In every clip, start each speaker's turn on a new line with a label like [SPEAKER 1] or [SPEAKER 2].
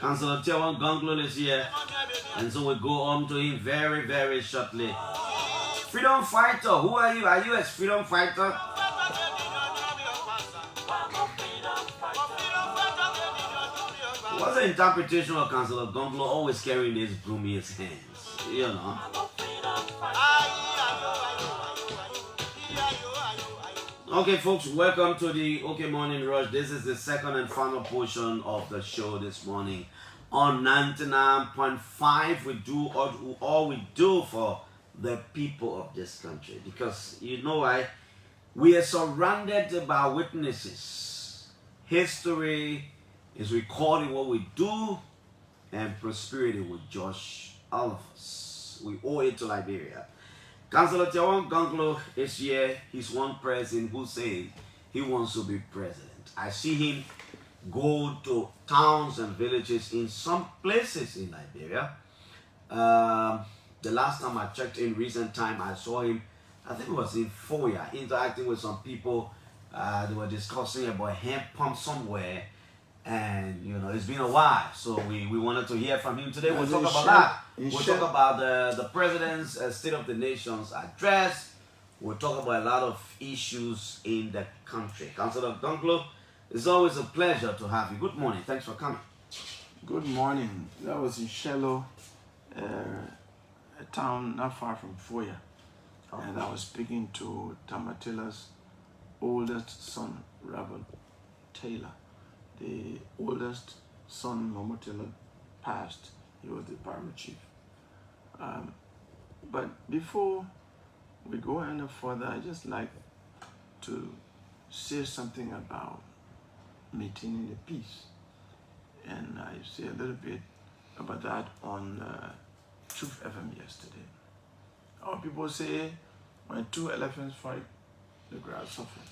[SPEAKER 1] Councillor Tiawan Gongloe is here, and so we go on to him very, very shortly. Freedom fighter, who are you? Are you a freedom fighter? What's the interpretation of Councillor Gongloe always carrying his broom in his hands? You know. Okay, folks, welcome to the OK Morning Rush. This is the second and final portion of the show this morning. On 99.5, we do all we do for the people of this country. Because, you know why? We are surrounded by witnesses. History is recording what we do, and prosperity will judge all of us. We owe it to Liberia. Councillor Tiawan Gongloe is here. He's one person who says he wants to be president. I see him go to towns and villages in some places in Liberia. The last time I checked in recent time, I saw him, I think it was in Foya, interacting with some people. They were discussing about a hand pump somewhere. And, you know, it's been a while. So we wanted to hear from him today. We'll talk about that. We'll talk about the president's State of the Nation's address. We'll talk about a lot of issues in the country. Councillor Gongloe, it's always a pleasure to have you. Good morning. Thanks for coming.
[SPEAKER 2] Good morning. That was in Cllr, a town not far from Foya. Okay. And I was speaking to Tamatila's oldest son, Reverend Taylor. The oldest son, Momotila, passed. He was the primary chief. But before we go any further, I just like to say something about maintaining the peace. And I say a little bit about that on Truth FM yesterday. Our people say when two elephants fight, the grass suffers.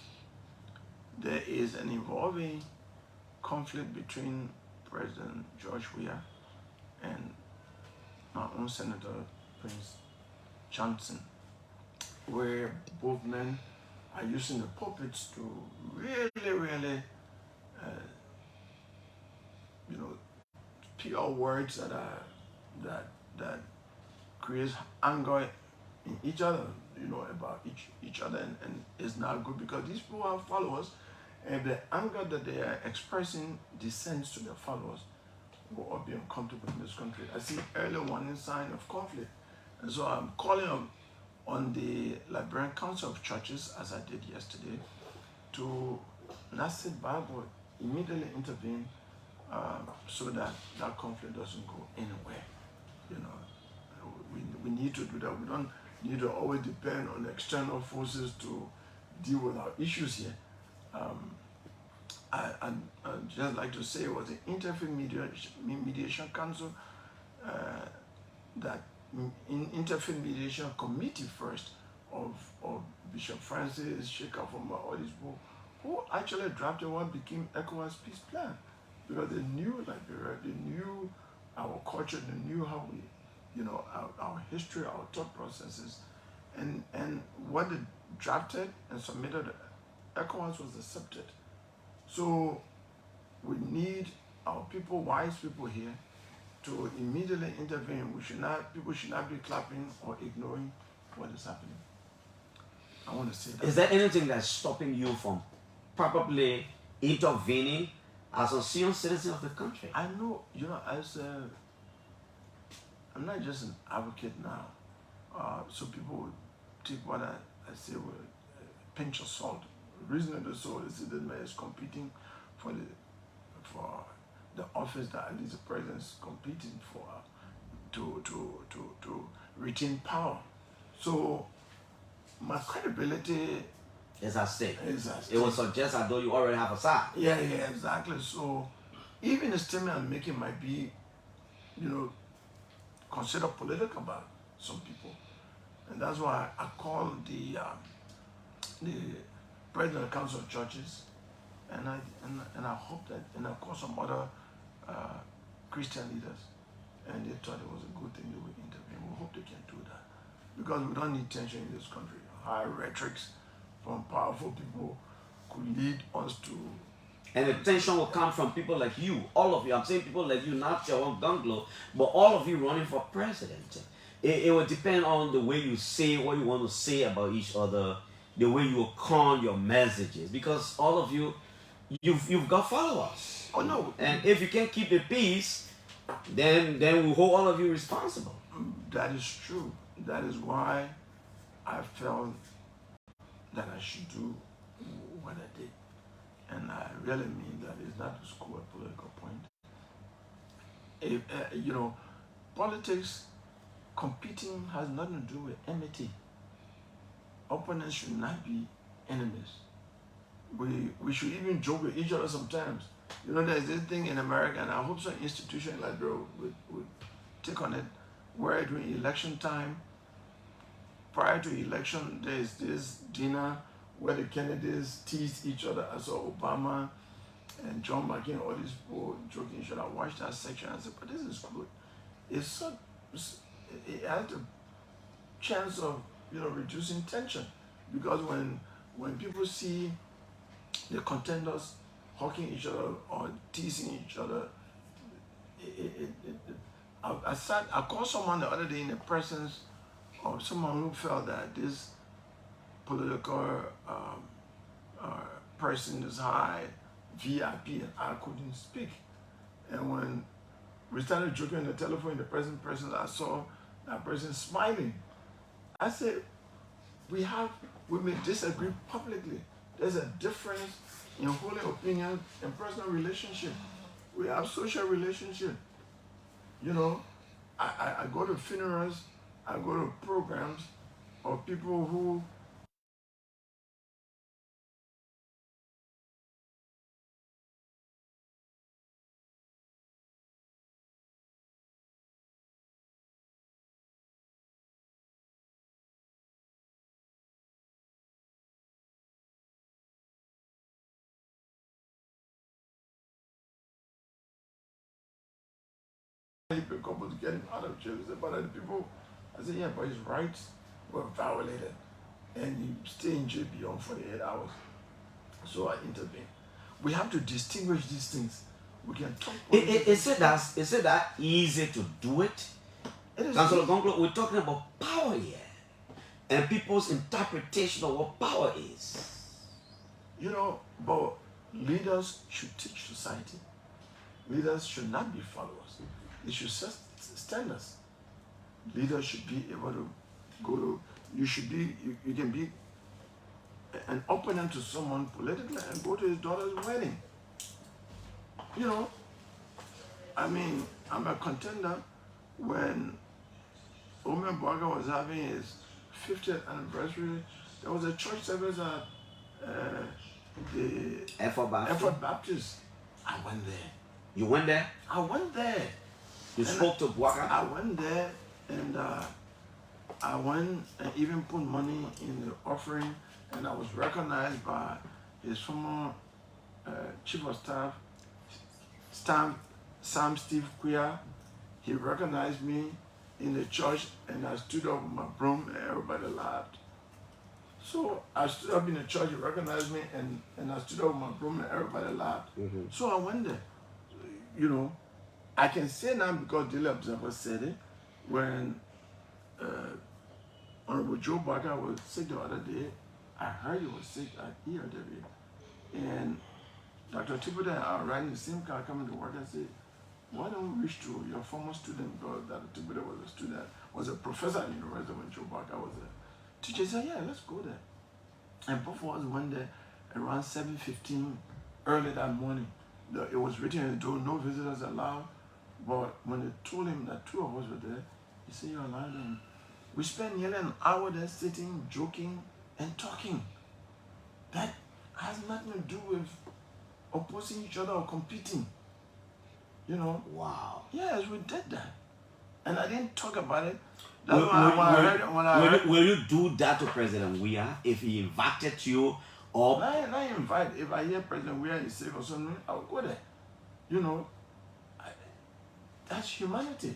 [SPEAKER 2] There is an evolving conflict between President George Weah and my own Senator Prince Johnson, where both men are using the pulpits to really, speak out words that creates anger in each other, about each other, and is not good because these people are followers. And the anger that they are expressing descends to their followers who are being uncomfortable in this country. I see early warning sign of conflict. And so I'm calling on the Liberian Council of Churches, as I did yesterday, to not sit by but immediately intervene so that conflict doesn't go anywhere. We need to do that. We don't need to always depend on external forces to deal with our issues here. I'd just like to say it was the Interfaith Mediation Council, that Interfaith Mediation Committee first of Bishop Francis, Sheikh Afoma, all these people, who actually drafted what became ECOWAS peace plan, because they knew Liberia, they knew our culture, they knew how we, our history, our thought processes, and what they drafted and submitted. ECOWAS was accepted. So we need our people, wise people here, to immediately intervene. People should not be clapping or ignoring what is happening. I want to say that.
[SPEAKER 1] Is there anything that's stopping you from probably intervening as a senior citizen of the country?
[SPEAKER 2] I know, I'm not just an advocate now. So people take what I say with a pinch of salt. Reasonable so is that the man is competing for the office that at least the president is competing for to retain power. So my credibility
[SPEAKER 1] is at stake.
[SPEAKER 2] It
[SPEAKER 1] would suggest as though you already have a side.
[SPEAKER 2] Yeah, exactly. So even the statement I'm making might be, considered political by some people, and that's why I call the President of the Council of Churches, and I hope that, and of course some other Christian leaders, and they thought it was a good thing they would intervene. We hope they can do that, because we don't need tension in this country. High rhetorics from powerful people could lead us to
[SPEAKER 1] And the tension will come from people like you, all of you. I'm saying people like you, not Tiawan Gongloe, but all of you running for president. It will depend on the way you say what you want to say about each other, the way you con your messages, because all of you, you've got followers.
[SPEAKER 2] Oh no,
[SPEAKER 1] And if you can't keep the peace, then we hold all of you responsible.
[SPEAKER 2] that is true. That is why I felt that I should do what I did. And I really mean that. It's not to score a political point. If, politics, competing has nothing to do with enmity. Opponents should not be enemies. We should even joke with each other sometimes. There's this thing in America, and I hope some institution like Electoral would take on it, where during election time, prior to election, there's this dinner where the candidates tease each other. I saw Obama and John McCain, all these people joking each other. I watched that section and I said, but this is good. It has the chance of reducing tension, because when people see the contenders hawking each other or teasing each other, I called someone the other day in the presence of someone who felt that this political person is high, VIP, and I couldn't speak. And when we started joking on the telephone in the present person, I saw that person smiling. I said, we may disagree publicly. There's a difference in holding opinion and personal relationship. We have social relationship. I go to funerals, I go to programs of people who a couple to get him out of jail. But other people, I said, yeah, but his rights were violated and he stay in jail beyond 48 hours. So I intervened. We have to distinguish these things. We can talk.
[SPEAKER 1] Is it that easy to do it?
[SPEAKER 2] It is
[SPEAKER 1] Councillor Gongloe, we're talking about power here, and people's interpretation of what power is.
[SPEAKER 2] But leaders should teach society. Leaders should not be followers. They should set standards. Leaders should be able to go to, you can be an opponent to someone politically and go to his daughter's wedding. I'm a contender. When Omer Barger was having his 50th anniversary, there was a church service at the Effort Baptist. I went there.
[SPEAKER 1] You went there?
[SPEAKER 2] I went there.
[SPEAKER 1] You spoke to Bwaka?
[SPEAKER 2] I went there, and I went and even put money in the offering, and I was recognized by his former chief of staff, Sam Steve Cllr. He recognized me in the church, and I stood up with my broom, and everybody laughed. So I stood up in the church, he recognized me, and I stood up with my broom, and everybody laughed. Mm-hmm. So I went there. I can say now because Daily Observer said it, when Honorable Joe Barker was sick the other day, I heard he was sick at ERW. And Dr. Thibodeau and I were riding the same car coming to work. I said, why don't we reach to your former student? Because Dr. Thibodeau was a student, was a professor at the university when Joe Barker was a teacher. He said, yeah, let's go there. And both of us went there around 7:15 early that morning. It was written on the door, no visitors allowed. But when they told him that two of us were there, he said, you're allowed them. We spent nearly an hour there sitting, joking, and talking. That has nothing to do with opposing each other or competing.
[SPEAKER 1] Wow.
[SPEAKER 2] Yes, we did that. And I didn't talk about it.
[SPEAKER 1] Will you do that to President Weah if he invited you? Or
[SPEAKER 2] I invite. If I hear President Weah is sick or something, I'll go there. That's humanity.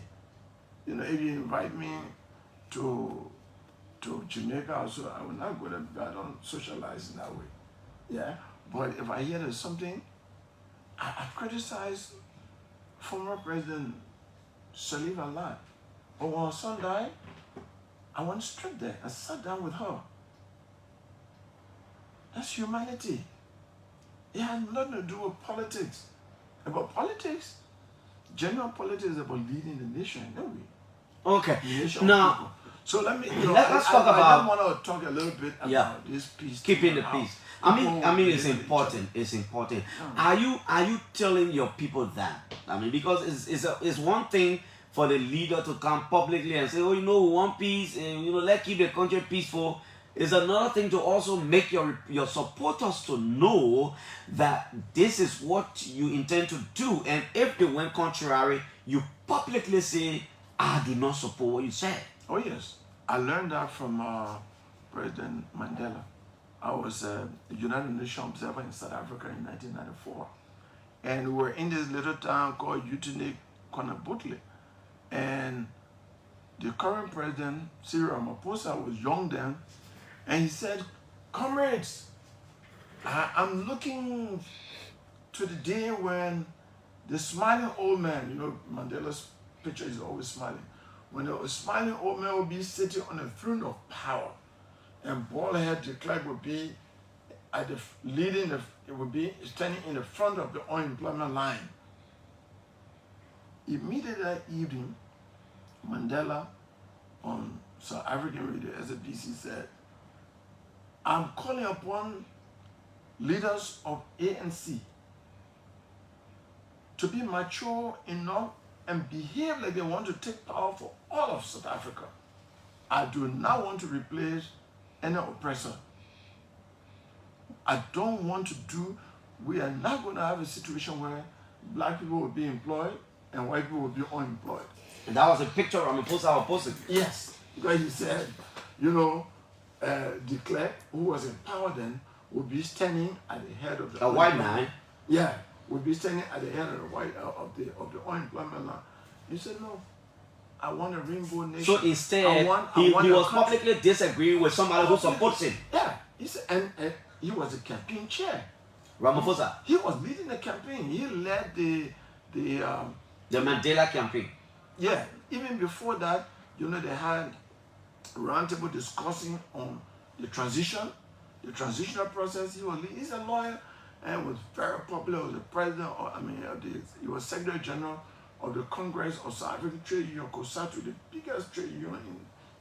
[SPEAKER 2] If you invite me to Jamaica also, I will not go there because I don't socialize in that way. Yeah. But if I hear there's something I criticized former President Salif a lot. But when her son died, I went straight there. I sat down with her. That's humanity. It has nothing to do with politics. About politics, general politics is about leading the nation, don't we?
[SPEAKER 1] Okay.
[SPEAKER 2] The nation
[SPEAKER 1] Now,
[SPEAKER 2] of people. So let me.
[SPEAKER 1] let's talk about.
[SPEAKER 2] I want to talk a little bit about this peace.
[SPEAKER 1] Keeping the peace. I mean, it's important. It's important. Are you telling your people that? I mean, because it's one thing for the leader to come publicly and say, oh, we want peace, and let's keep the country peaceful. It's another thing to also make your supporters to know that this is what you intend to do, and if they went contrary, you publicly say, I do not support what you said.
[SPEAKER 2] Oh yes, I learned that from President Mandela. I was a United Nations observer in South Africa in 1994, and we were in this little town called Utinik Konabutle, and the current president, Cyril Ramaphosa, was young then, and he said, comrades, I'm looking to the day when the smiling old man, Mandela's picture is always smiling, when the smiling old man will be sitting on the throne of power, and bald-head de Klerk would be at the it would be standing in the front of the unemployment line. Immediately that evening, Mandela on South African radio, SABC, said, I'm calling upon leaders of ANC to be mature enough and behave like they want to take power for all of South Africa. I do not want to replace any oppressor. I don't want to we are not going to have a situation where black people will be employed and white people will be unemployed.
[SPEAKER 1] And that was a picture Ramaphosa posted.
[SPEAKER 2] Yes, because he said, de Klerk, who was in power then, would be standing at the head of the
[SPEAKER 1] white man.
[SPEAKER 2] Yeah, would be standing at the head of the unemployment line. He said, no, I want a rainbow nation.
[SPEAKER 1] So instead, he was publicly disagreeing with somebody who supports him.
[SPEAKER 2] Yeah, he said, and he was a campaign chair.
[SPEAKER 1] Ramaphosa.
[SPEAKER 2] He was leading the campaign. He led the
[SPEAKER 1] Mandela campaign.
[SPEAKER 2] Yeah, even before that, they had roundtable discussing on the transitional process. He's a lawyer and was very popular. He was the president, he was Secretary General of the Congress of South African Trade Union, COSATU, the biggest trade union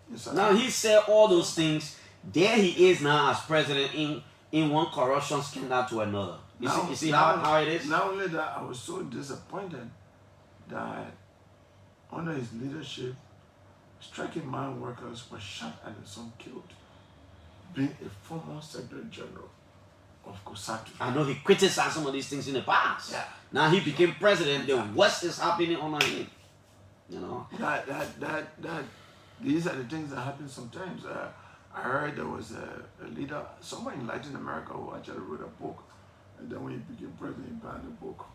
[SPEAKER 2] in South Africa.
[SPEAKER 1] Now he said all those things. There he is now as president in one corruption scandal to another. You see how it is?
[SPEAKER 2] Not only that, I was so disappointed that under his leadership, striking mine workers were shot and some killed, being a former Secretary General of COSATU.
[SPEAKER 1] I know he criticized some of these things in the past.
[SPEAKER 2] Yeah.
[SPEAKER 1] Now he became president. The worst is happening under him.
[SPEAKER 2] These are the things that happen sometimes. I heard there was a leader somewhere in Latin America who actually wrote a book, and then when he became president, he banned the book.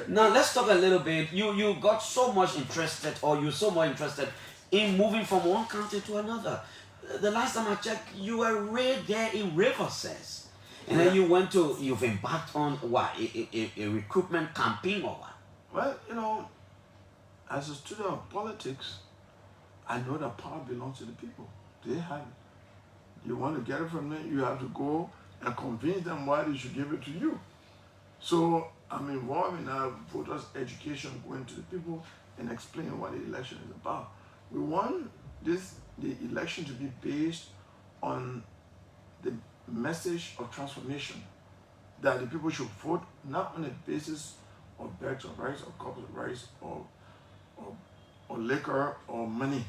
[SPEAKER 1] Now let's talk a little bit. You got so much interested, or you're so much interested in moving from one country to another. The last time I checked, you were right there in Riverside, and then you've embarked on what, a recruitment campaign or what?
[SPEAKER 2] Well, as a student of politics, I know that power belongs to the people. They have it. You want to get it from them, you have to go and convince them why they should give it to you. So I'm involved in our voters' education, going to the people and explaining what the election is about. We want the election to be based on the message of transformation, that the people should vote not on the basis of bags of rice or cups of rice or liquor or money.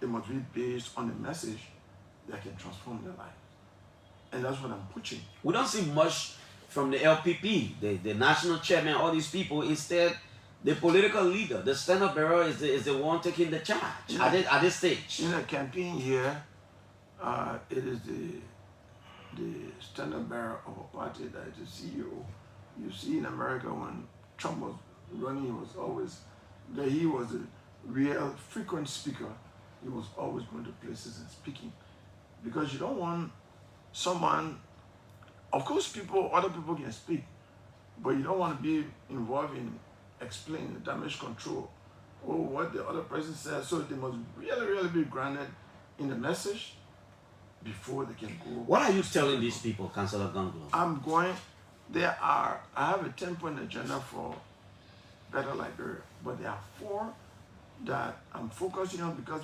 [SPEAKER 2] It must be based on a message that can transform their life. And that's what I'm pushing. We
[SPEAKER 1] don't see much from the LPP, the national chairman, all these people. Instead, the political leader, the stand-up bearer is the one taking the charge at this stage.
[SPEAKER 2] In a campaign here, it is the stand-up bearer of a party that is the CEO. You see in America when Trump was running, he was a real frequent speaker. He was always going to places and speaking. Because you don't want someone Of course, other people can speak, but you don't want to be involved in explaining damage control or what the other person says. So they must really, really be grounded in the message before they can go.
[SPEAKER 1] What are you telling these people, Councillor Gongloe?
[SPEAKER 2] I have a 10-point agenda for better Liberia, but there are 4 that I'm focusing on because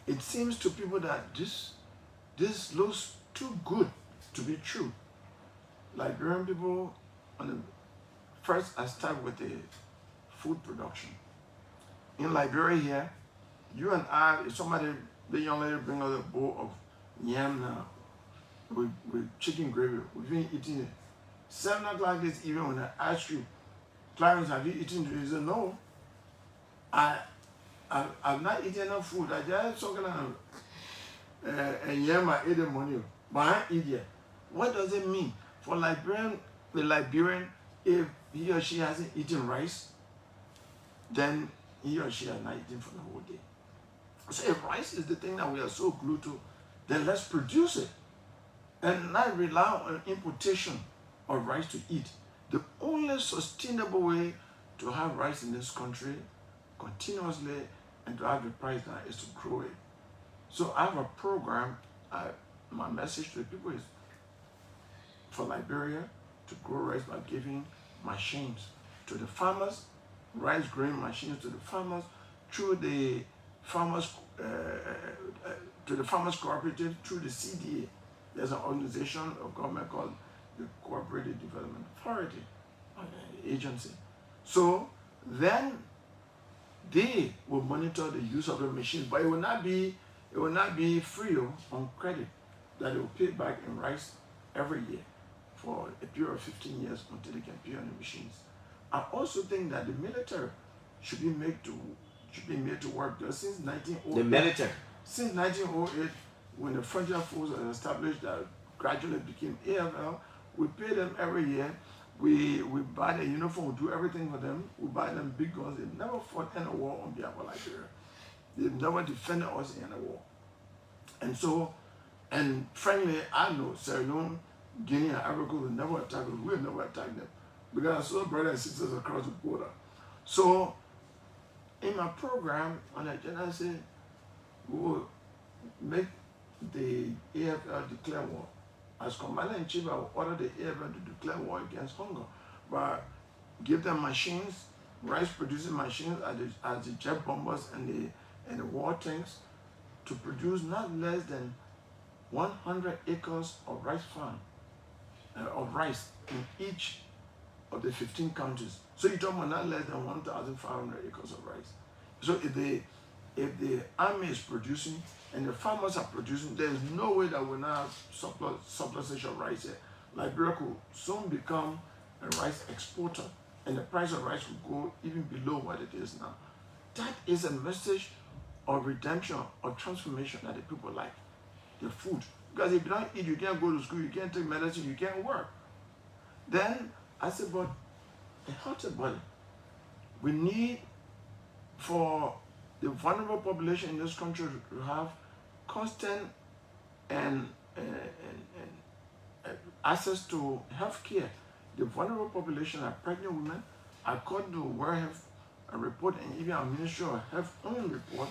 [SPEAKER 2] it seems to people that this looks too good to be true. Liberian people, first I start with the food production. In Liberia here, you and I, if the young lady bring us a bowl of yam now with chicken gravy, we've been eating it. 7 o'clock this evening when I ask you, Clarence, have you eaten today? You say, no. I've not eaten enough food. I just talking and yam I ate the money, but I ain't eat yet. What does it mean? For the Liberian, if he or she hasn't eaten rice, then he or she has not eaten for the whole day. So if rice is the thing that we are so glued to, then let's produce it and not rely on importation of rice to eat. The only sustainable way to have rice in this country continuously and to have the price down is to grow it. So I have a program. My message to the people is for Liberia to grow rice by giving machines to the farmers, rice growing machines to the farmers through the farmers cooperative, through the CDA. There's an organization of government called the Cooperative Development Authority agency. So then they will monitor the use of the machines, but it will not be free on credit that they will pay back in rice every year for a period of 15 years until they can pay on the machines. I also think that the military should be made to work because since 1908, since 1908, when the Frontier Force was established, that gradually became AFL, we pay them every year. We buy their uniform, we do everything for them. We buy them big guns. They've never fought in a war on behalf of Liberia. They've never defended us in a war. And so, and frankly, I know Sierra Leone, Guinea, and Africa will never attack us. We'll never attack them because I saw brothers and sisters across the border. So, in my program on the agenda, I said we will make the AFL declare war. As Commander-in-Chief, I will order the AFL to declare war against hunger, but give them machines, rice-producing machines as the jet bombers and the war tanks to produce not less than 100 acres of rice farm, of rice in each of the 15 counties. So you're talking about not less than 1,500 acres of rice. So if the army is producing and the farmers are producing, there's no way that we'll not have surplus of rice here. Liberia could soon become a rice exporter and the price of rice will go even below what it is now. That is a message of redemption, of transformation that the people like, the food. Because if you don't eat, you can't go to school, you can't take medicine, you can't work. Then I said, but a healthy body, we need for the vulnerable population in this country to have constant and access to health care. The vulnerable population are pregnant women. According to World Health report and even our Ministry of Health own report,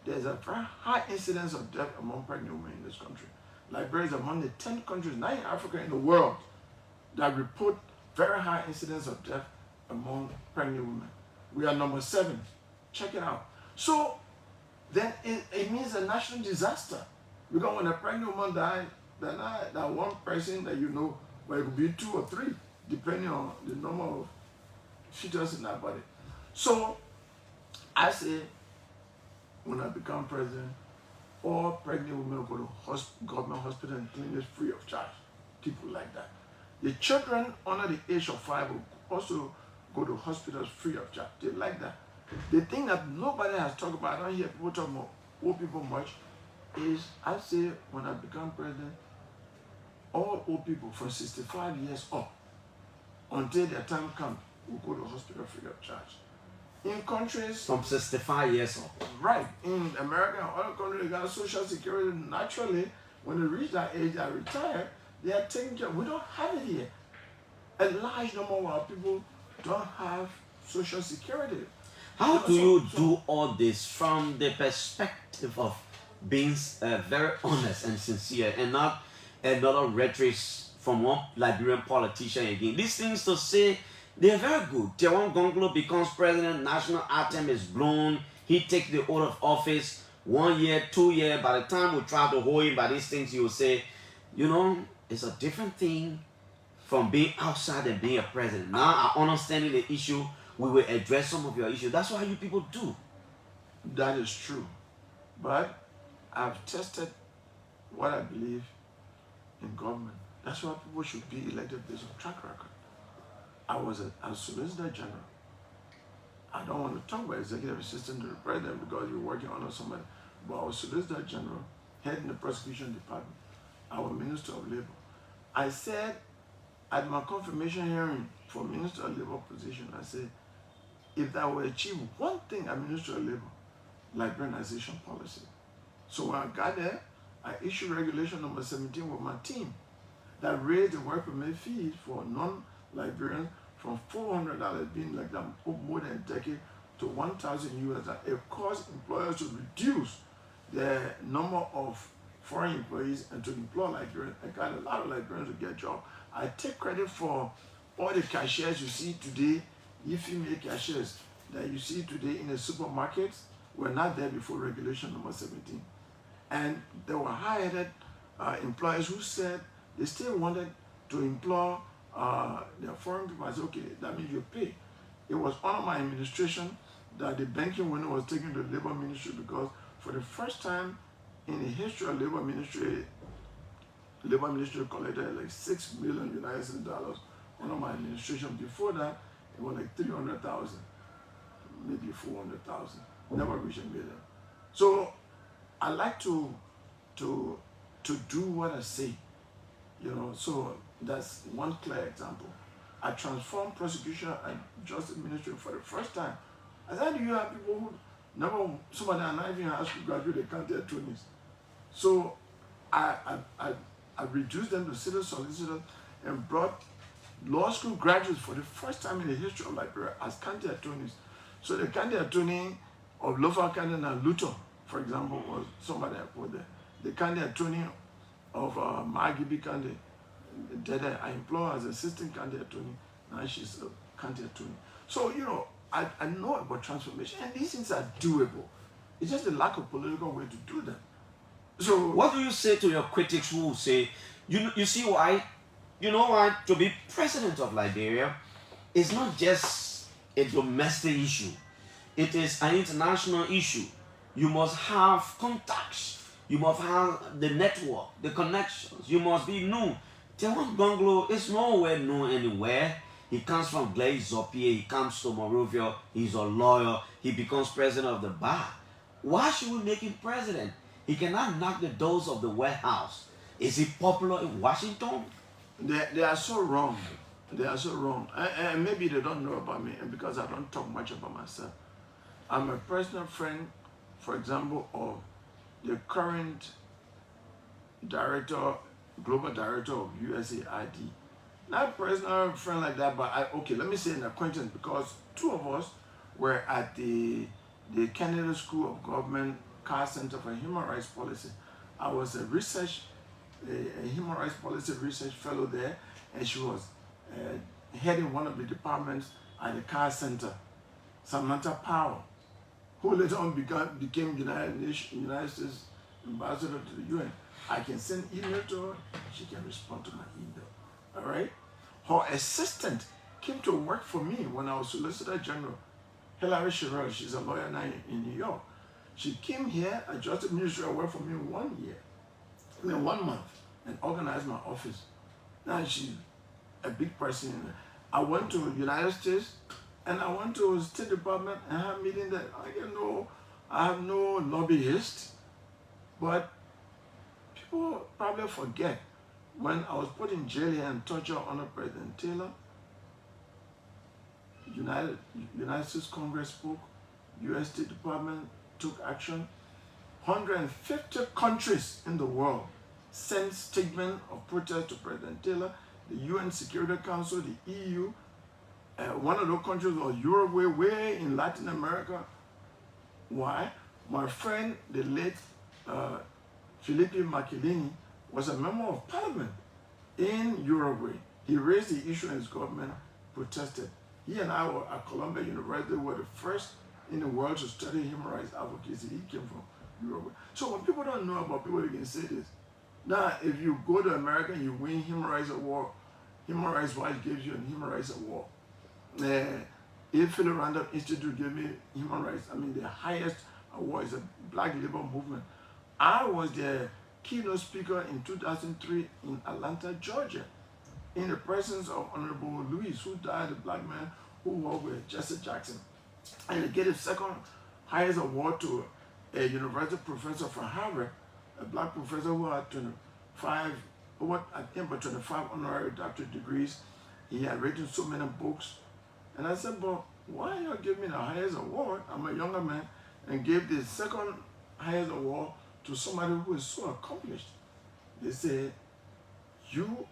[SPEAKER 2] there's a very high incidence of death among pregnant women in this country. Liberia is among the 10 countries, not in Africa, in the world, that report very high incidence of death among pregnant women. We are number 7. Check it out. So then it means a national disaster. Because when a pregnant woman dies, then that one person that you know, well, it could be 2 or 3, depending on the number of fetus in that body. So I say, when I become president, all pregnant women go to government hospital and clinics free of charge. People like that. The children under the age of 5 will also go to hospitals free of charge. They like that. The thing that nobody has talked about, I don't hear people talk about old people much, is I say when I become president, all old people from 65 years up until their time comes will go to hospital free of charge. In countries
[SPEAKER 1] from 65 years old.
[SPEAKER 2] Right. In America and other countries, they got Social Security. Naturally, When they reach that age, they retire, they are taking care. We don't have it here. A large number of our people don't have social security.
[SPEAKER 1] How do you do all this from the perspective of being very honest and sincere, and not another rhetoric from one Liberian politician again? These things to say, they're very good. Tiawan Gongloe becomes president, national anthem is blown, he takes the oath of office, 1 year, 2 years. By the time we try to hold him by these things, you will say, you know, it's a different thing from being outside and being a president. Now, understanding the issue, we will address some of your issues. That's what you people do.
[SPEAKER 2] That is true. But I've tested what I believe in government. That's why people should be elected based on track record. I was a Solicitor General. I don't want to talk about executive assistant to the president because you're working under somebody. But I was Solicitor General, heading the prosecution department. I was Minister of Labor. I said at my confirmation hearing for Minister of Labor position, I said, if I would achieve one thing at Minister of Labor, Liberianization policy. So when I got there, I issued regulation number 17 with my team that raised the work permit fees for non-Liberians from $400 being like that more than a decade to $1,000 US. It caused employers to reduce the number of foreign employees and to employ Liberians. I got a lot of Liberians to get jobs. I take credit for all the cashiers you see today, female cashiers that you see today in the supermarkets were not there before regulation number 17. And there were high-headed employers who said they still wanted to employ their foreign people. I said, okay, that means you pay. It was under my administration that the banking window was taken to the Labor Ministry, because for the first time in the history of Labor Ministry collected like $6 million United States dollars under my administration. Before that, it was like 300,000, maybe 400,000. Never reached $1 million. So I like to do what I say, you know. So that's one clear example. I transformed prosecution and justice ministry for the first time. I said, do you have people who never, somebody are not even asked to graduate the county attorneys? So I reduced them to civil solicitors and brought law school graduates for the first time in the history of Liberia as county attorneys. So the county attorney of Lofa County and Luton, for example, was somebody I put there. The county attorney of Magibi County, that I employ as assistant county attorney, now she's a county attorney. So, you know, I know about transformation, and these things are doable. It's just a lack of political way to do them. So,
[SPEAKER 1] what do you say to your critics who say, you see why, you know why, to be president of Liberia is not just a domestic issue. It is an international issue. You must have contacts. You must have the network, the connections. You must be known. Tiawan Gongloe is nowhere known anywhere. He comes from Cllr, he comes to Monrovia, he's a lawyer, he becomes president of the bar. Why should we make him president? He cannot knock the doors of the White House. Is he popular in Washington?
[SPEAKER 2] They are so wrong. They are so wrong. And maybe they don't know about me, and because I don't talk much about myself. I'm a personal friend, for example, of the current director, global director of USAID. Not a personal friend like that, but okay, let me say an acquaintance, because two of us were at the Canada School of Government Cllr Center for Human Rights Policy. I was a human rights policy research fellow there, and she was heading one of the departments at the Cllr Center. Samantha Powell, who later on became United States ambassador to the UN. I can send email to her, she can respond to my email. All right? Her assistant came to work for me when I was Solicitor General. Hilary Sherrill, she's a lawyer now in New York. She came here, at Justice Ministry, and worked for me 1 month, and organized my office. Now she's a big person. I went to United States, and I went to State Department and had a meeting that I have no lobbyist, but people probably forget when I was put in jail here and tortured under President Taylor. United States Congress spoke, U.S. State Department took action. 150 countries in the world sent statement of protest to President Taylor, the UN Security Council, the EU, one of those countries was Uruguay, way in Latin America. Why? My friend, the late Felipe Marcellini, was a member of parliament in Uruguay. He raised the issue and his government protested. He and I were at Columbia University, were the first in the world to study human rights advocacy. He came from Uruguay. So when people don't know about people, they can say this. Now, if you go to America and you win Human Rights Award, Human Rights Watch gives you a Human Rights Award. If Philip Randolph Institute gave me human rights, the highest award is a Black Labor Movement. I was the keynote speaker in 2003 in Atlanta, Georgia, in the presence of Honorable Louis, who died, a Black man who worked with Jesse Jackson. And they gave the second highest award to a university professor from Harvard, a Black professor who had 25 honorary doctorate degrees. He had written so many books. And I said, but why you give me the highest award? I'm a younger man, and gave the second highest award to somebody who is so accomplished. They say, you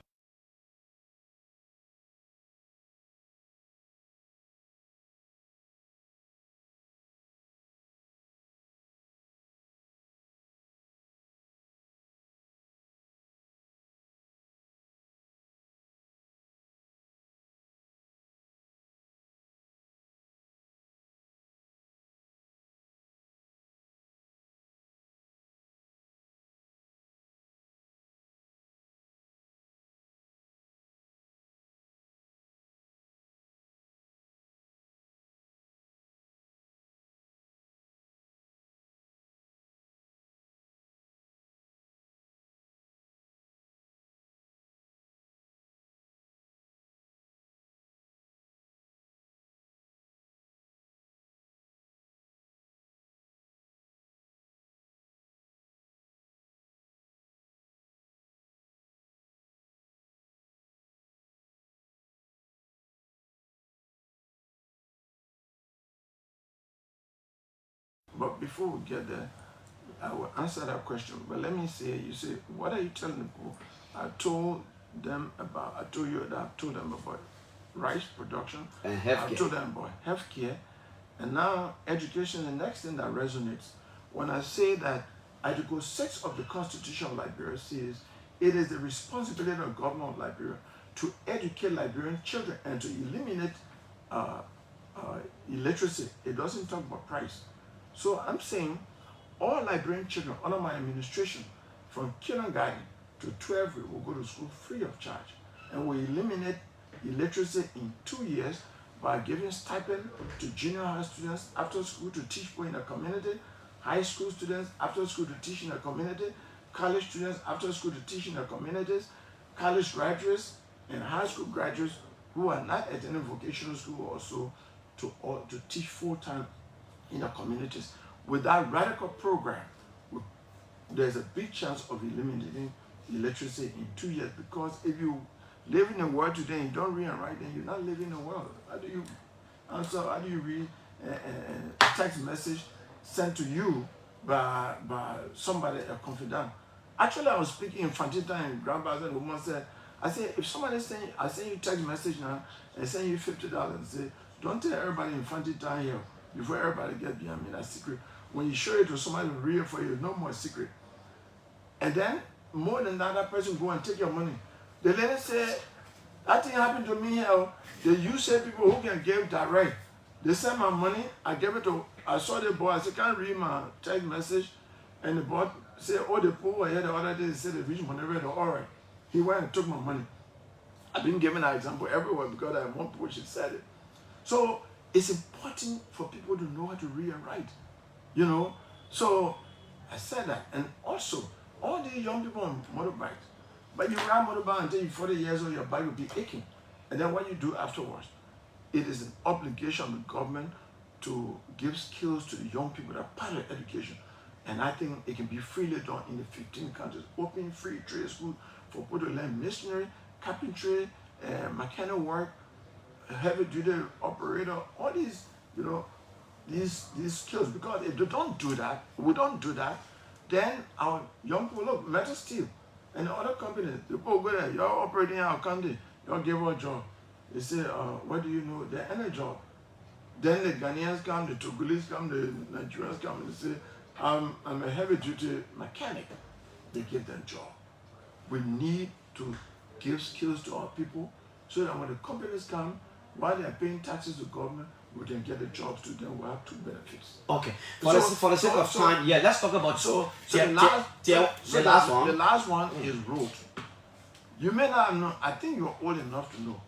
[SPEAKER 2] But before we get there, I will answer that question. But let me say, you say, what are you telling the people? I told you that I told them about rice production.
[SPEAKER 1] And healthcare.
[SPEAKER 2] I told them about healthcare. And now education, the next thing that resonates. When I say that Article 6 of the Constitution of Liberia says, it is the responsibility of the government of Liberia to educate Liberian children and to eliminate illiteracy. It doesn't talk about price. So I'm saying all Liberian children under my administration, from kindergarten to 12, will go to school free of charge. And we eliminate illiteracy in 2 years by giving stipend to junior high students after school to teach people in the community, high school students after school to teach in the community, college students after school to teach in the communities, college graduates and high school graduates who are not attending vocational school also to teach full-time in the communities. With that radical program, there's a big chance of eliminating illiteracy in 2 years, because if you live in the world today and you don't read and write, then you're not living in the world. How do you answer? How do you read a text message sent to you by somebody, a confidant? Actually, I was speaking in Fantita in Grand Bazaar, and the woman said, I said, if somebody send you text message now and send you $50 and say, don't tell everybody in Fantita here before everybody gets behind me, that's secret. When you show it to somebody to read it for you, no more secret. And then, more than that person go and take your money. The lady said, that thing happened to me here. They use people who can give direct. They send my money, I gave it to, I saw the boy, I said, can't read my text message. And the boy said, oh, the poor were here the other day, they said the rich money read, all right. He went and took my money. I've been giving that example everywhere because I want people should say it. So it's important for people to know how to read and write. You know? So I said that. And also, all these young people on motorbikes, but you ride motorbike until you're 40 years old, your bike will be aching. And then what you do afterwards, it is an obligation of the government to give skills to the young people that are part of education. And I think it can be freely done in the 15 countries. Open free trade school for people to learn masonry, carpentry, mechanical work, heavy duty operator, all these, you know, these skills. Because if they don't do that, we don't do that, then our young people, look, metal steel. And the other companies, the people go there, you're operating our country, you'll give a job. They say, what do you know? They're in a job. Then the Ghanaians come, the Togolese come, the Nigerians come, and they say, I'm a heavy duty mechanic. They give them job. We need to give skills to our people so that when the companies come, while they're paying taxes to government, we can get the jobs to them. We have two benefits.
[SPEAKER 1] Okay. For the sake of time, yeah, let's talk about
[SPEAKER 2] the last one. The last one is road. You may not know, I think you're old enough to know,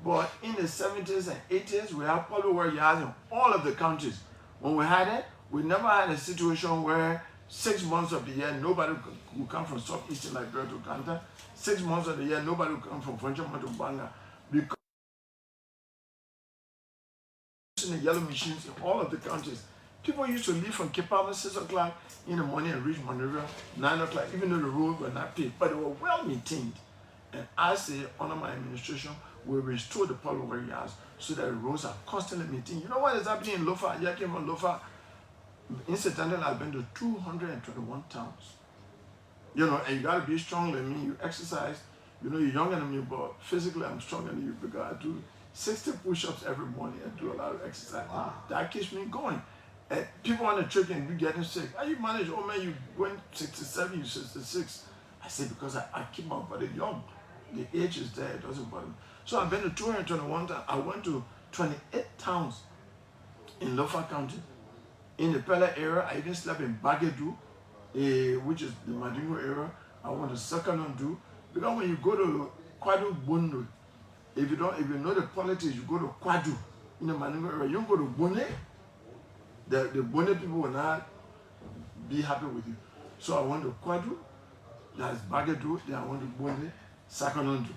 [SPEAKER 2] but in the 70s and 80s, we had public work yards in all of the counties. When we had it, we never had a situation where 6 months of the year, nobody would come from southeastern Liberia to Kanta. 6 months of the year, nobody would come from Frenchman to Banga. Because in the yellow machines in all of the counties, people used to leave from Cape Town at 6 o'clock in the morning and reach Monrovia 9 o'clock, even though the roads were not paved, but they were well maintained. And I say, under my administration, we restore the public work yards so that the roads are constantly maintained. You know what is happening in Lofa? I came from Lofa. Incidentally, I've been to 221 towns. You know, and you gotta be strong than me. You exercise. You know, you're younger than me, but physically I'm stronger than you because I do 60 push-ups every morning and do a lot of exercise.
[SPEAKER 1] Wow.
[SPEAKER 2] That keeps me going. And people on the trip can be getting sick. How you manage? Oh man, you went 67, you 66. I say because I keep my body young. The age is there, it doesn't bother me. So I've been to 221 towns. I went to 28 towns in Lofa County. In the Pella area, I even slept in Bagedu, which is the Madingo area. I went to Sakanondu. Because when you go to Kwadu Bundu, if you know the politics, you go to Kwadu in the Madingo area. You go to Bone, the Bone people will not be happy with you. So I went to Kwadu, that's Bagedu, then I went to Bone, Sakanondu.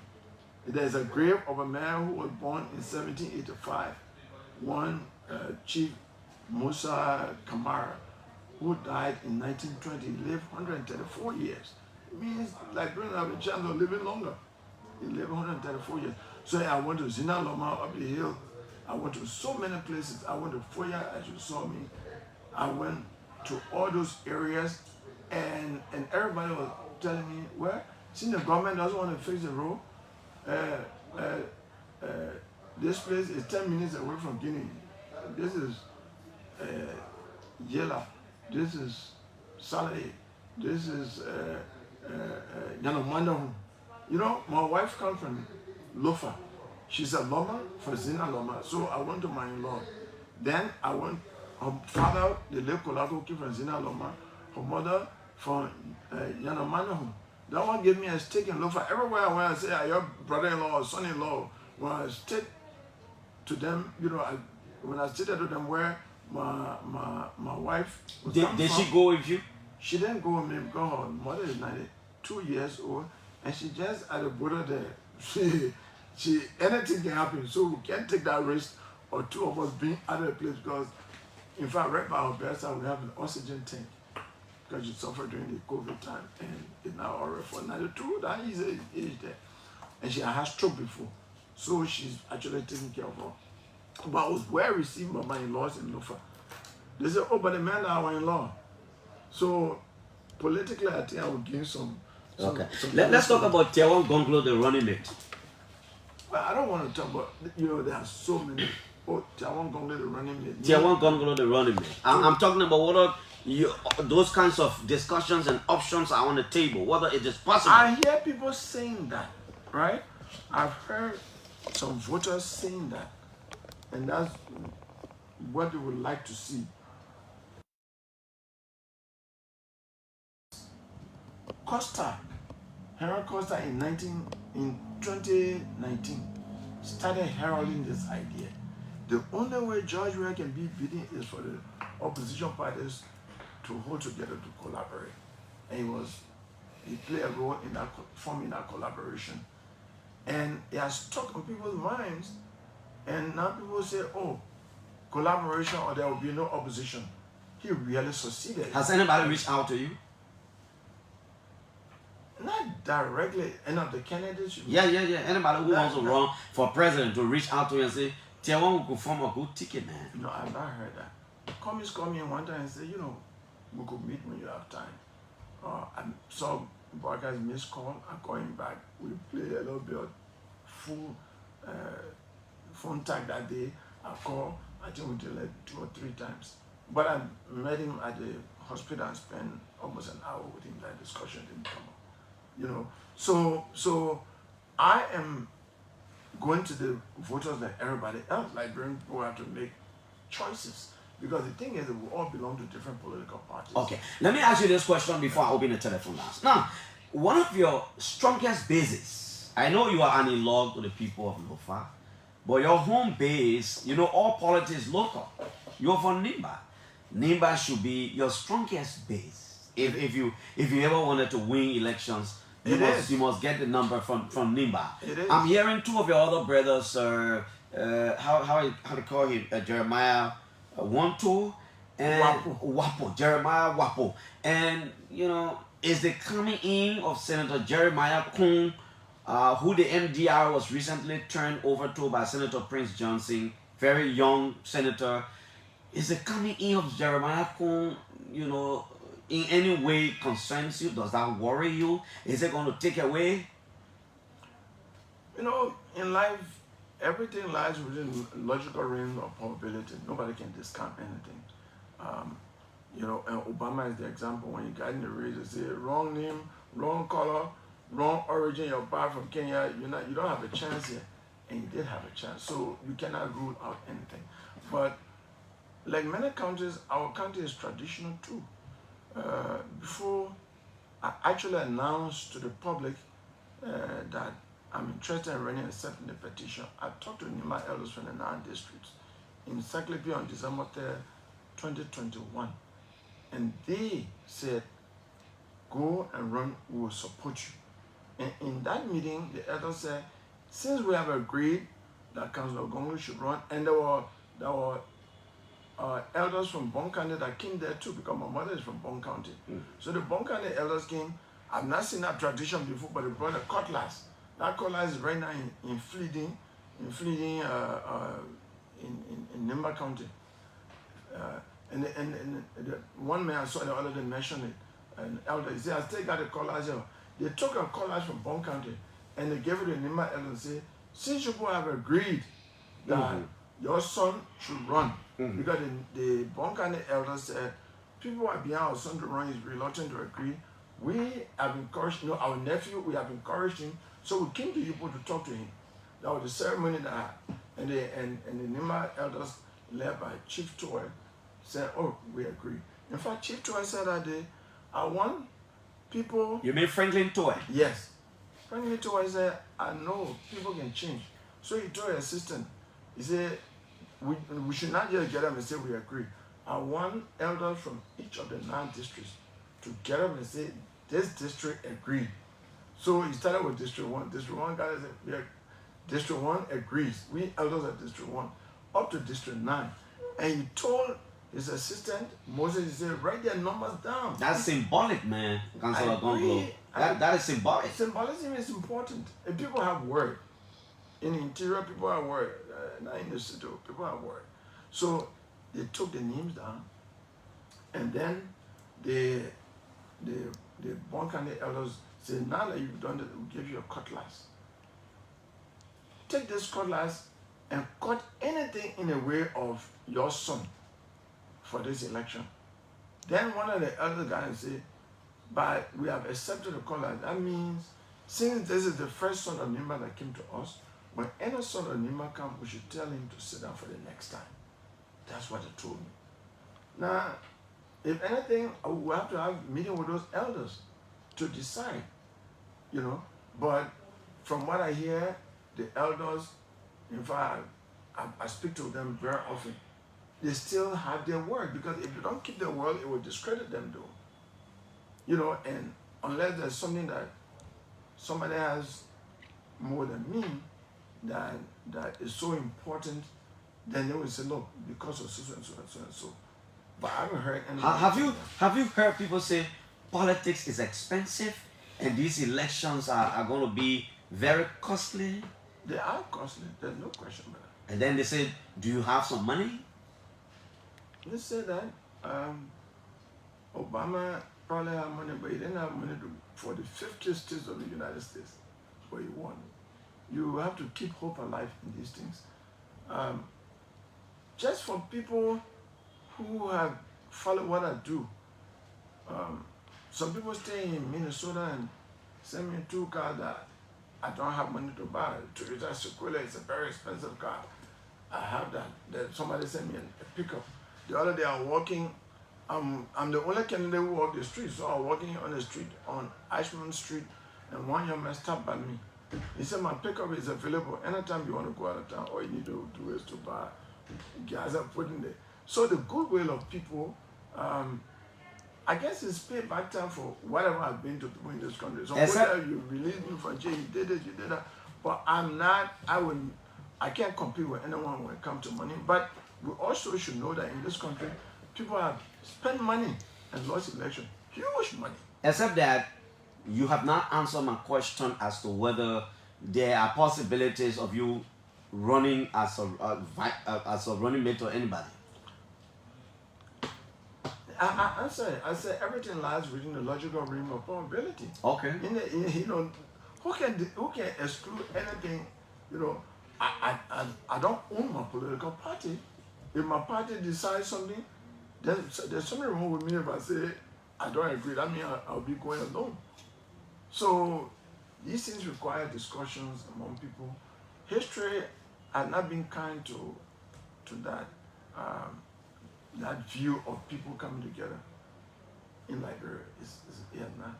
[SPEAKER 2] There's a grave of a man who was born in 1785, one Chief Musa Kamara, who died in 1920. He lived 134 years. It means Liberians have a chance of living longer. He lived 134 years. So I went to Zina Loma up the hill. I went to so many places. I went to Foya, as you saw me. I went to all those areas, and everybody was telling me, well, since the government doesn't want to fix the road, this place is 10 minutes away from Guinea. This is Yela, this is Saleh, this is Yanomanda. You know, my wife comes from Lofa. She's a Loma for Zina Loma. So I went to my in-law. Then I went, her father, the late Cllr, came from Zina Loma. Her mother from Yanomanda. That one gave me a stake in Lofa. Everywhere I went, I say, your brother-in-law or son-in-law. When I stayed to them, you know, when I stated to them where my wife was
[SPEAKER 1] Did she go with you?
[SPEAKER 2] She didn't go with me because her mother is 92 years old and she just at the border there. She anything can happen, so we can't take that risk or two of us being out of the place because in fact right by our bedside we have an oxygen tank because she suffered during the COVID time and is now already for 92, that is the age there. And she had stroke before. So she's actually taking care of her. But I was well received by my in-laws in Lofa. They said, oh, but the man is our in-law. So politically, I think I will give some.
[SPEAKER 1] Okay. Let's talk about Tiawan Gongloe, the running mate.
[SPEAKER 2] Well, I don't want to talk about, you know, there are so many. Oh, Tiawan Gongloe, the running mate.
[SPEAKER 1] Tiawan Gongloe, the running mate. I'm talking about what are those kinds of discussions and options are on the table, whether it is possible.
[SPEAKER 2] I hear people saying that, right? I've heard some voters saying that. And that's what they would like to see. Costa, Henry Costa in 2019 started heralding this idea. The only way George Weah can be beaten is for the opposition parties to hold together to collaborate. And he played a role in that forming that collaboration. And it has stuck on people's minds. And now people say, oh, collaboration or there will be no opposition. He really succeeded.
[SPEAKER 1] Has anybody reached out to you?
[SPEAKER 2] Not directly. Any of the candidates?
[SPEAKER 1] Yeah. Anybody who wants to run for president to reach out to you and say, Tiawan could form a good ticket, man.
[SPEAKER 2] No, I've not heard that. Communists call me one time and say, you know, we could meet when you have time. I saw broadcast missed call. I call him back. We play a little bit of full phone tag that day. I call. I think we did like 2 or 3 times. But I met him at the hospital and spent almost an hour with him. That discussion didn't come up. You know, so I am going to the voters like everybody else. Liberian people have to make choices, because the thing is that we all belong to different political parties.
[SPEAKER 1] Okay, let me ask you this question before I open the telephone lines. Now, one of your strongest bases, I know you are an in-law to the people of Lofa, but your home base, you know, all politics local. You're from Nimba. Nimba should be your strongest base. If you ever wanted to win elections, you must get the number from Nimba. I'm hearing 2 of your other brothers, how to call him, Jeremiah Wanto and Wapo. Jeremiah Wapo. And, you know, is the coming in of Senator Jeremiah Kung, who the MDR was recently turned over to by Senator Prince Johnson, very young senator. Is the coming in of Jeremiah Kung, you know, in any way concerns you? Does that worry you? Is it going to take away?
[SPEAKER 2] You know, in life, everything lies within logical range of probability. Nobody can discount anything. You know, and Obama is the example. When he got in the race, they say, wrong name, wrong color, wrong origin, you're back from Kenya, you don't have a chance here. And he did have a chance. So you cannot rule out anything. But like many countries, our country is traditional too. Before I actually announced to the public that I'm interested in running and accepting the petition, I talked to Nima elders from the 9 districts in Cllr on December 3rd, 2021. And they said, go and run, we will support you. And in that meeting, the elders said, since we have agreed that Councillor Gongloe should run, and there were elders from Bon County that came there too, because my mother is from Bon County. So the Bon County elders came. I've not seen that tradition before, but they brought a cutlass. That cutlass is right now in Fleeting, in Nimba County. And the one man I saw the other day mentioned it, an elder, he said, I still got a cutlass here. They took a cutlass from Bon County and they gave it to Nimba elder and said, since you have agreed that your son should run, because the Bon County elders said, people are behind our son to run, he's reluctant to agree. We have encouraged, our nephew, we have encouraged him, so we came to Igbo to talk to him. That was the ceremony that and the Nimba elders led by Chief Toy said, oh, we agree. In fact, Chief Toy said that day, I want people...
[SPEAKER 1] You mean Franklin Toy?
[SPEAKER 2] Yes. Franklin Toy said, I know people can change. So he told his assistant, he said, we should not just get up and say we agree. I want elders from each of the 9 districts to get up and say, this district agreed. So he started with District 1. District 1 guys said, yeah, District 1 agrees. We elders at District 1, up to District 9. And he told his assistant, Moses, he said, write their numbers down.
[SPEAKER 1] That's symbolic, man, Councillor Gongloe. That is symbolic.
[SPEAKER 2] Symbolism is important. And people have word. In the interior, people have word. Not in the city, people have word. So they took the names down, and then the Bon County elders said, now that you've done it, we'll give you a cutlass. Take this cutlass and cut anything in the way of your son for this election. Then one of the elder guys said, but we have accepted the cutlass. That means, since this is the first son of Nimba that came to us, when any son of Nimba comes, we should tell him to sit down for the next time. That's what they told me. Now, if anything, we have to have a meeting with those elders to decide, But from what I hear, the elders, in fact, I speak to them very often, they still have their word, because if they don't keep their word, it will discredit them though. And unless there's something that somebody has more than me that is so important, then they will say, look, because of so and so and so and so. But I haven't heard anything.
[SPEAKER 1] Have you heard people say politics is expensive and these elections are going to be very costly?
[SPEAKER 2] They are costly. There's no question about that.
[SPEAKER 1] And then they say, do you have some money?
[SPEAKER 2] They say that Obama probably have money, but he didn't have money for the 50 states of the United States where he won. You have to keep hope alive in these things. Just for people who have followed what I do, some people stay in Minnesota and send me 2 cars that I don't have money to buy. Toyota Cllr is a very expensive car. I have that. Then somebody sent me a pickup. The other day I'm walking, I'm the only candidate who walk the street, so I'm walking on the street, on Ashman Street, and one young man stopped by me. He said, my pickup is available anytime you want to go out of town. All you need to do is to buy gas and put in there. So the goodwill of people, I guess it's payback time for whatever I've been to people in this country. So whether you released me from jail, you did this, you did that. But I can't compete with anyone when it comes to money. But we also should know that in this country, people have spent money and lost election. Huge money.
[SPEAKER 1] Except that you have not answered my question as to whether there are possibilities of you running as a running mate or anybody.
[SPEAKER 2] I say everything lies within the logical realm of probability.
[SPEAKER 1] Okay.
[SPEAKER 2] Who can exclude anything? I don't own my political party. If my party decides something, there's something wrong with me if I say I don't agree. That means I'll be going alone. So these things require discussions among people. History has not been kind to that view of people coming together in Liberia. It has not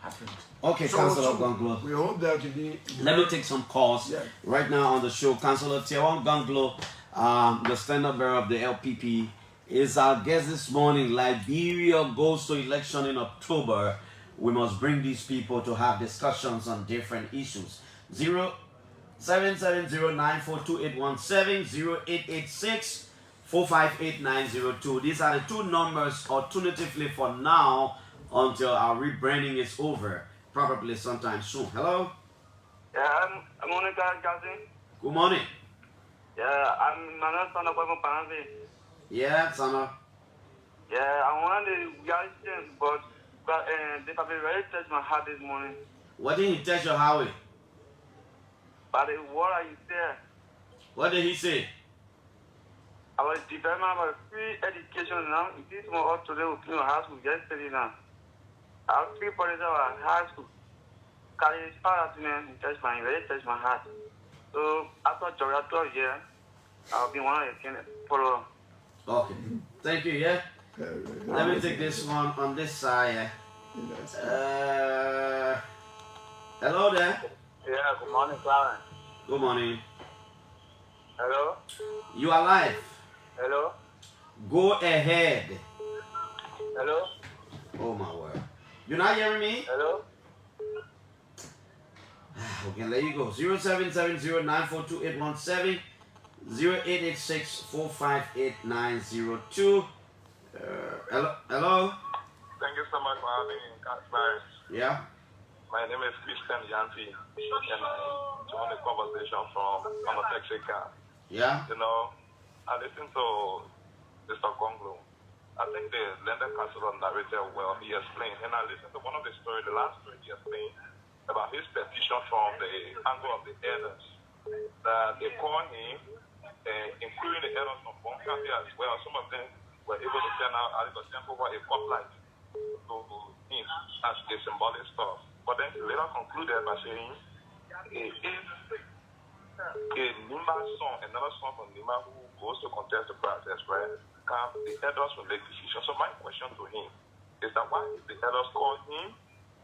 [SPEAKER 2] happened.
[SPEAKER 1] Okay, Councillor Gongloe.
[SPEAKER 2] We hope there can be.
[SPEAKER 1] Let me take some calls right now on the show. Councillor Tiawan Gongloe, the stand-up bearer of the LPP, is our guest this morning. Liberia goes to election in October. We must bring these people to have discussions on different issues. 0770-942-817, 0886-458-902. These are the 2 numbers alternatively for now until our rebranding is over, probably sometime soon. Hello?
[SPEAKER 3] Yeah, I'm Monica Gazi.
[SPEAKER 1] Good morning.
[SPEAKER 3] Yeah, I'm Manuel Sana from Panama.
[SPEAKER 1] Yeah, Sana.
[SPEAKER 3] Yeah, I want the guys but they have really touched my heart this morning.
[SPEAKER 1] What did he touch your heart with?
[SPEAKER 3] But what are you there?
[SPEAKER 1] What did he say?
[SPEAKER 3] I was developing my free education now. It is more up today with my high school yesterday now. I was 3 for our high school. Carry his father to me and really touched my heart. So after Georgia 12 years, I'll be one of the follow.
[SPEAKER 1] Okay. Thank you, yeah? Let me take this one on this side. Hello there.
[SPEAKER 3] Yeah, good morning, Clarence.
[SPEAKER 1] Good morning.
[SPEAKER 3] Hello?
[SPEAKER 1] You are live.
[SPEAKER 3] Hello?
[SPEAKER 1] Go ahead.
[SPEAKER 3] Hello?
[SPEAKER 1] Oh my word. You're not hearing me?
[SPEAKER 3] Hello?
[SPEAKER 1] Okay, there you go. 0770-942-817, 0886-458-902. Hello?
[SPEAKER 3] Thank you so much for having me, Clarence.
[SPEAKER 1] Yeah?
[SPEAKER 3] My name is Christian Yanti, and I joined the conversation from a taxi car.
[SPEAKER 1] Yeah?
[SPEAKER 3] I listened to Mr. Gongloe. I think the Lender Council narrated well. He explained, and I listened to one of the stories, the last story he explained about his petition from the angle of the elders. That they called him, including the elders from Bonkambi as well. Some of them were able to send out a temple over a cuplight to him as a symbolic stuff. But then he later concluded by saying, if a Nima son, another son from Nima who goes to contest the process, right, the elders will make decisions. So my question to him is that why if the elders call him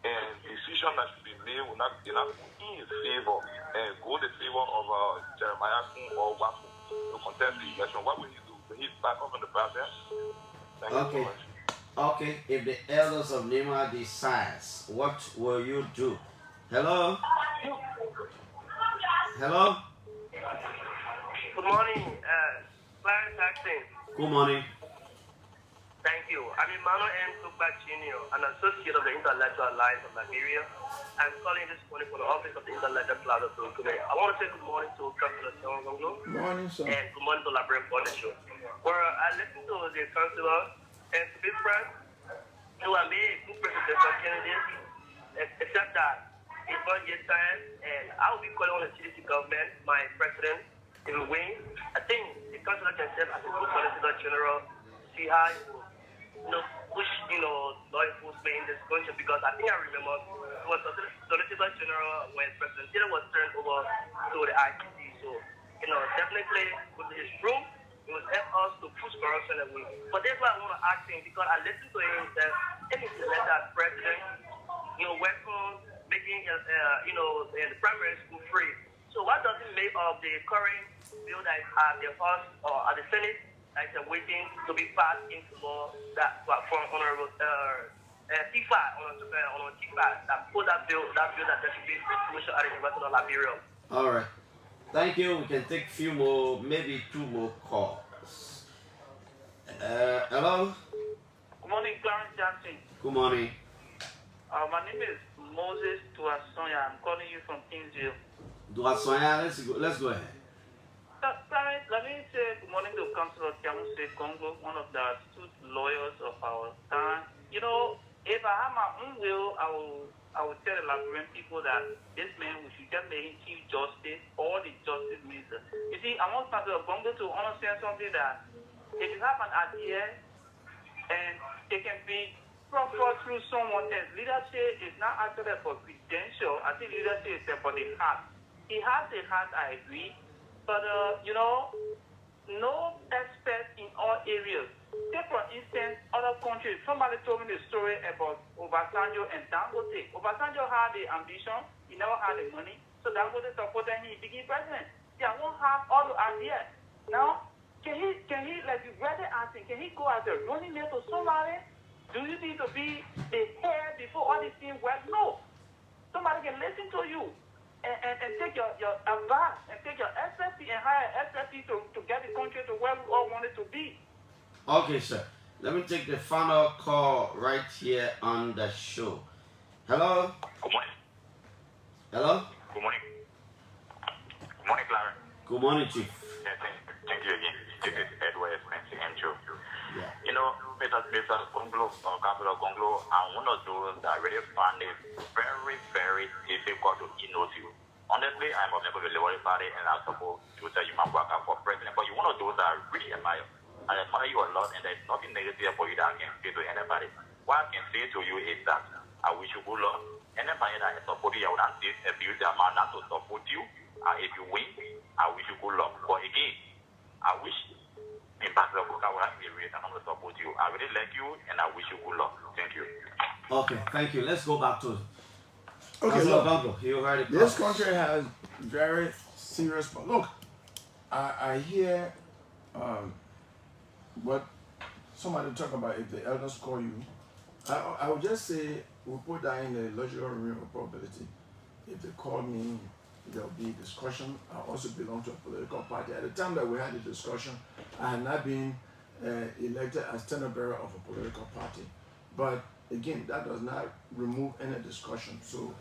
[SPEAKER 3] and decision that should be made will not be in his favor and go the favor of Jeremiah or Wafu to contest the election, what will he do? Will he back up in the process? Thank you so much.
[SPEAKER 1] Okay, if the elders of Nima decides, what will you do? Hello? Hello?
[SPEAKER 3] Good morning, Clarence Jackson.
[SPEAKER 1] Good morning.
[SPEAKER 3] Thank you. I'm Emmanuel M. Tukba Jr., an associate of the Intellectual Alliance of Liberia. I'm calling this morning for the office of the Intellectual Cloud of today. I want to say good morning to Councillor Tiawan Gongloe.
[SPEAKER 2] Good morning, sir.
[SPEAKER 3] And good morning to Liberian Show. Where I listened to the councillor, and to be frank,
[SPEAKER 4] who are made good presidential candidates, except that it's not yet time, and I will be calling on the CDC government, my president, if we win. I think the council can serve as a good solicitor general, see how it will, push, law enforcement in this country, because I think I remember it was solicitor general when President Taylor was turned over to the ICC. So, definitely with his room, it will help us to push corruption away. But that's why I want to ask him, because I listened to him that if he's elected as president, welcome making the primary school free. So what does it make of the current bill that is at the House or at the Senate that is waiting to be passed into law that from Honorable Tifa on Tifa that put that bill that there should be free tuition at the University of Liberia.
[SPEAKER 1] All right. Thank you. We can take a few more, maybe 2 more calls. Hello?
[SPEAKER 5] Good morning, Clarence Jackson.
[SPEAKER 1] Good morning.
[SPEAKER 5] My name is Moses Tuasonya. I'm calling you from Kingsville.
[SPEAKER 1] Tuasonya, let's go ahead.
[SPEAKER 5] Clarence, let me say good morning to Councillor Tiawan Gongloe, one of the astute lawyers of our time. If I have my own will, I will tell the Liberian people that this man, we should just make him Chief Justice or the Justice Minister. You see, I want Councillor Gongloe to understand something, that if you have an idea and it can be proper through someone else, leadership is not actually for credential. I think leadership is for the heart. He has a heart, I agree, but no expert in all areas. Take for instance, other countries. Somebody told me the story about Obasanjo and Dangote. Obasanjo had the ambition, he never had the money, so Dangote supported him, he became president. They won't have all the ideas. Now, can he like you read it asking, can he go as a running mate to somebody? Do you need to be the head before all these things work? No. Somebody can listen to you and take your advice and take your SFP and hire SFP to get the country to where we all want it to be.
[SPEAKER 1] Okay, sir. Let me take the final call right here on the show. Hello?
[SPEAKER 3] Good morning.
[SPEAKER 1] Hello?
[SPEAKER 3] Good morning. Good morning, Clara.
[SPEAKER 1] Good morning, Chief.
[SPEAKER 3] Yeah, thank you again. This is Edward Spencer and Joe.
[SPEAKER 1] Yeah.
[SPEAKER 3] Mr. Gongloe, Councillor Gongloe, I'm one of those that really find it very, very difficult to ignore you. Honestly, I'm a member of the Liberal Party and I'm supposed to tell you my work for president, but you're one of those that I really admire. I admire you a lot, and there's nothing negative for you that I can say to anybody. What I can say to you is that I wish you good luck. Anybody that is supporting you, I would not abuse the amount not to support you. If you win, I wish you good luck. But again, I wish Ambassador Boka would have been raised and I'm going to support you. I really like you, and I wish you good luck. Thank you.
[SPEAKER 1] Okay, thank you. Let's go back to
[SPEAKER 2] Okay, look,
[SPEAKER 1] you heard it.
[SPEAKER 2] this country has very serious. Look, I hear what somebody talk about if the elders call you. I would just say we'll put that in the logical realm of probability. If they call me, there'll be discussion. I also belong to a political party. At the time that we had the discussion, I had not been elected as tenor bearer of a political party. But again, that does not remove any discussion. So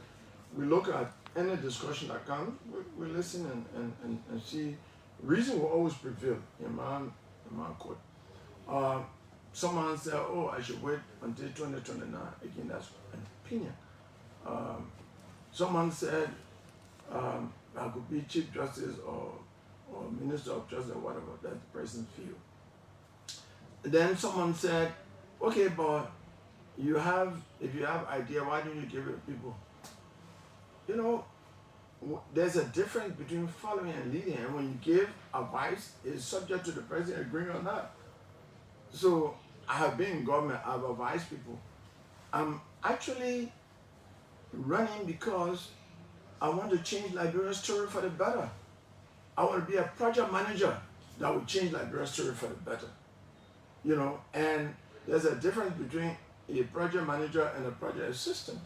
[SPEAKER 2] we look at any discussion that comes, we listen and see. Reason will always prevail in my court. Someone said, oh, I should wait until 2029. Again, that's an opinion. Someone said, I could be Chief Justice or Minister of Justice or whatever that the person feel. Then someone said, okay, but if you have idea, why don't you give it to people? There's a difference between following and leading, and when you give advice, it's subject to the president agreeing or not. So I have been in government, I've advised people. I'm actually running because I want to change Liberia's story for the better. I want to be a project manager that will change Liberia's story for the better. And there's a difference between a project manager and a project assistant.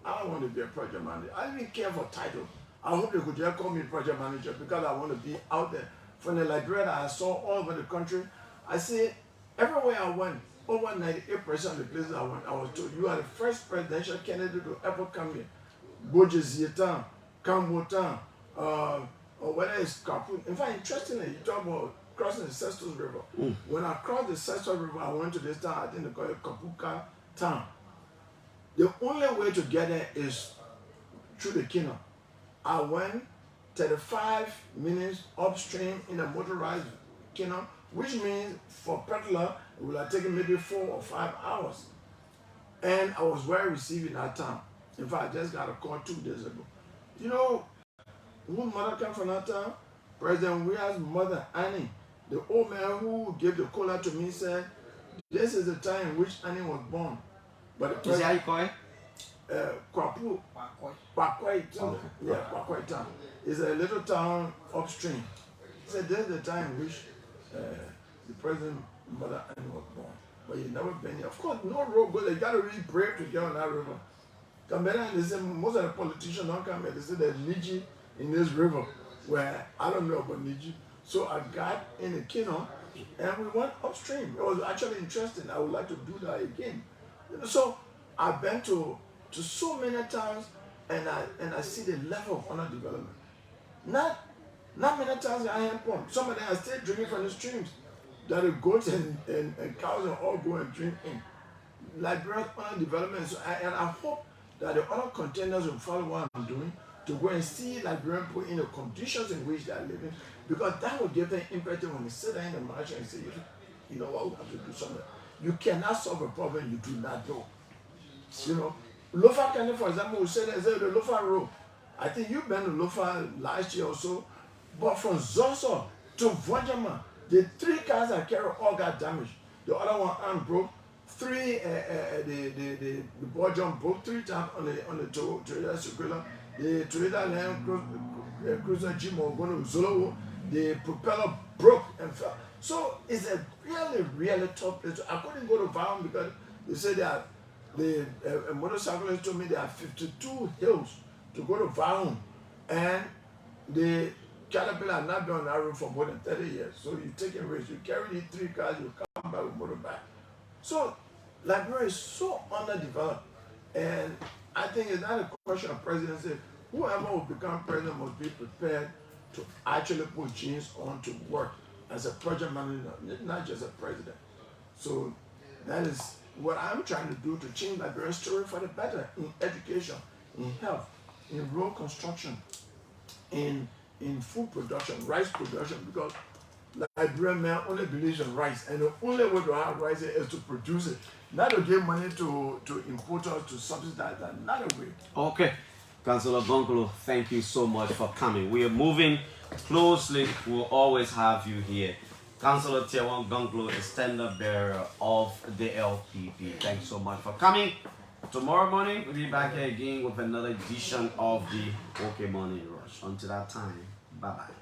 [SPEAKER 2] I don't want to be a project manager. I don't even care for title. I hope they could just call me project manager because I want to be out there. From the Liberia that I saw all over the country, I see everywhere I went, over 98% of the places I went, I was told, you are the first presidential candidate to ever come here. Bojezietan, Kambotan, or whether it's Kaput. In fact, interestingly, you talk about crossing the Sestos River. When I crossed the Sestos River, I went to this town, I think they call it Kapuka town. The only way to get there is through the Kino. I went 35 minutes upstream in a motorized Kino, which means for peddler it will have taken maybe 4 or 5 hours. And I was well received in that town. In fact, I just got a call 2 days ago. You know who mother came from that town? President Weah's mother, Annie. The old man who gave the Cllr to me said, this is the time in which Annie was born. But the
[SPEAKER 1] Is that how you call it?
[SPEAKER 2] Kwapu, Kwakwai town. Yeah, Kwakwai town. It's a little town upstream. He said, this is the time in which the president mother Annie was born. But you never been here. Of course, no road goes. You got to really brave to get on that river. They say most of the politicians don't come here. They say there's Niji in this river where I don't know about Niji. So I got in the Kino and we went upstream. It was actually interesting. I would like to do that again. So I've been to so many towns and I see the level of underdevelopment. Not many towns I am from. Some of them are still drinking from the streams that the goats and cows and all go and drink in. Liberian underdevelopment. So I hope that the other contenders will follow what I'm doing to go and see Liberian people in the conditions in which they are living, because that will give them impetus when they sit down in the march and say, you know what, we have to do something. You cannot solve a problem you do not know. You know, Lofa County, for example, we say there's the Lofa Road. I think you've been to Lofa last year or so, but from Zoso to Vojama, the 3 cars I carried all got damaged. The other one arm broke. 3 the board jump broke 3 times on the Toyota Cllr. The Toyota Land Cruiser Jim Gongloe Zolo, the propeller broke and fell. So it's a really tough place. I couldn't go to Vaum because they said that the motorcyclist told me there are 52 hills to go to Vaum, and the Caterpillar has not been on that road for more than 30 years. So you take a risk, you carry these 3 cars, you come back with motorbike. So Liberia is so underdeveloped, and I think it's not a question of presidency. Whoever will become president must be prepared to actually put genes on to work as a project manager, not just a president. So that is what I'm trying to do to change Liberia's story for the better in education, in health, in road construction, in food production, rice production, because Liberian man only believes in rice, and the only way to have rice is to produce it, not to give money to importers to subsidize that. Not a way.
[SPEAKER 1] Okay, Councillor Gongloe, thank you so much for coming. We are moving closely. We'll always have you here. Councillor Tiawan Gongloe is standard bearer of the LPP. Thanks so much for coming. Tomorrow morning, we'll be back here again with another edition of the OK Morning Rush. Until that time, bye-bye.